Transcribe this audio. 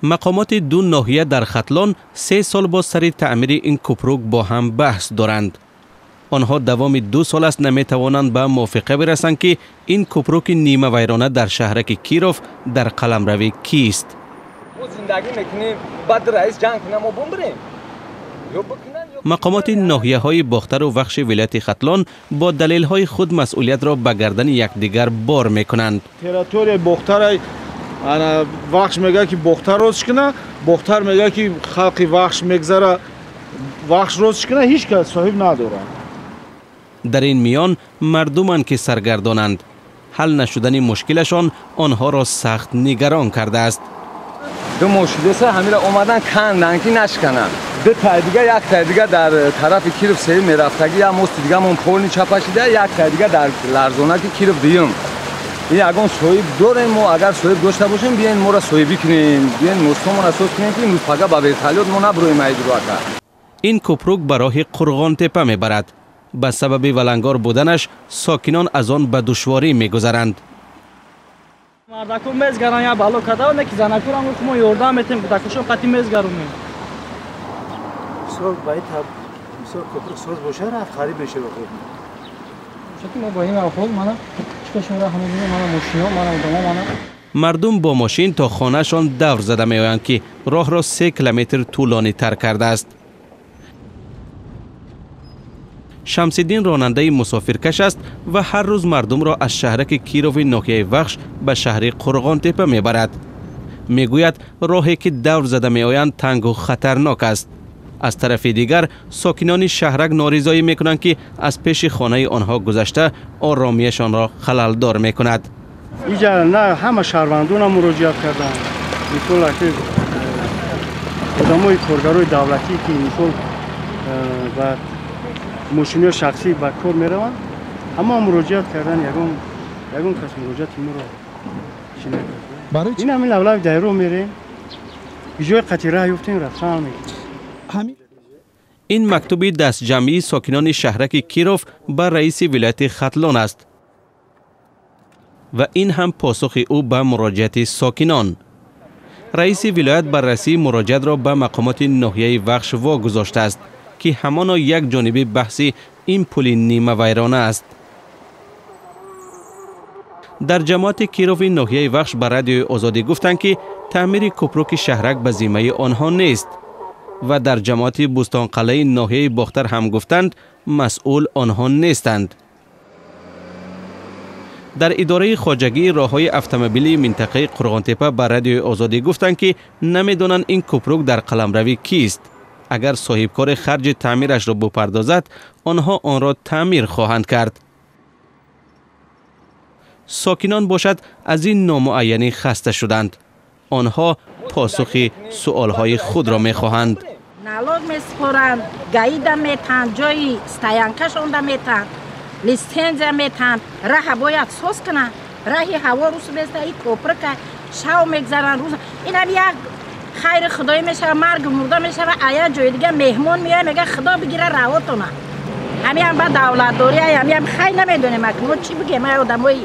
مقامات دو ناحیه در ختلان 3 سال با سر تعمیر این کوپروک با هم بحث دارند. آنها دوام 2 سال است نمیتوانند به موافقه برسند که این کوپروک نیمه ویرانه در شهرک کیروف در قلمرو کیست. مقامات ناحیه های باختر و وخش ولایت ختلان با دلیل های خود مسئولیت را به گردن یکدیگر بار میکنند. تریتوری باختر وخش میگه که باختر روز کنه، باختر میگه که خلق وخش میگذره وخش روز کنه، هیچ کس صاحب نداره. در این میان مردمان که سرگردانند، حل نشدن مشکلشان آنها را سخت نگران کرده است. دو مشکل است، همین را اومدن کندن که نشکنن. دو تا دیگه، یک تا دیگه در طرف کیروف سری میرفتگی، یا مست دیگه مون پول چپاشیده، یک تا دیگه در لرزونه که کیروف دیم. این اگه صاحب داریم ما، اگر صاحب داشته باشیم بیاین ما را صاحبی کنیم، بیاین مستمون اساس کنیم که مفقا با بیتالیت ما نبرویم ایدروکا. این کوپروک به راه قرغان تپه میبرد. به سبب ولنگار بودنش ساکنان از آن به دشواری میگذرند. مردکو میزگرن یا بالو کدا و نکی زنکور هم که ما یوردام میتیم کداکشون قطعی میزگرونیم. سوال باید بسیار کوپروک سوز باشه رفت خرید بشه بخیر. شکی ما با این افراد مانا چکشون را همه دیگه مانا ماشینا مانا دما مانا. مردم با ماشین تا خانهشان دور زده میآیند که راه را 3 کیلومتر طولانی تر کرده است. شمس‌الدین راننده مسافرکش است و هر روز مردم را از شهرک کیروف ناحیه وخش به شهر قرغان تپه میبرد. میگوید راهی که دور زده میآیند تنگ و خطرناک است. از طرف دیگر ساکنان شهرک نارضایی میکنند که از پیش خانه آنها گذشته آرامیشان را خلل دار میکند. اینجا نه همه شهروندان هم مراجعت کردن. میتونه که آدمای کارگرای دولتی که میتونه و ماشین شخصی به کار میروند، اما مراجعت کردن یگان کس مراجعت ما رو چی نکرد. این همین اولای دایره میریم، جای قطیره یفتیم رفتن میکنیم. این مکتوب دست جمعی ساکنان شهرک کیروف به رئیس ولایت ختلان است و این هم پاسخ او به مراجعت ساکنان. رئیس ولایت بررسی مراجعت را به مقامات ناحیه وخش واگذاشته است که همانا یک جانبه بحثی این پل نیمه ویرانه است. در جماعت کیروف ناحیه وخش به رادیو آزادی گفتند که تعمیر کوپروک شهرک به ذمه آنها نیست و در جماعت بوستان قلعه ناحیه باختر هم گفتند مسئول آنها نیستند. در اداره خواجگی راههای اتومبیلی منطقه قرغان تپه به رادیو آزادی گفتند که نمیدانند این کوپروک در قلمرو کیست. اگر صاحبکار خرج تعمیرش را بپردازد آنها آن را تعمیر خواهند کرد. ساکنان باشد از این نامعینی خسته شدند. آنها پاسخ سؤالهای خود را میخواهند. نالوگ میسپارند، گاییده میتند، جای استاینکشان میتند، لیستنزه میتند، راه باید سوز کنند، راهی هوا روز بسته این کوپروک شو میگذارن روز. این هم یک خیر خدای میشه، مرگ مرده میشه و آیا جای دیگه مهمون میاد میگه خدا بگیره راهاتونه. همین هم با دولت دوری همین هم خیر نمیدونیم ما چی بگیم. ما آدمای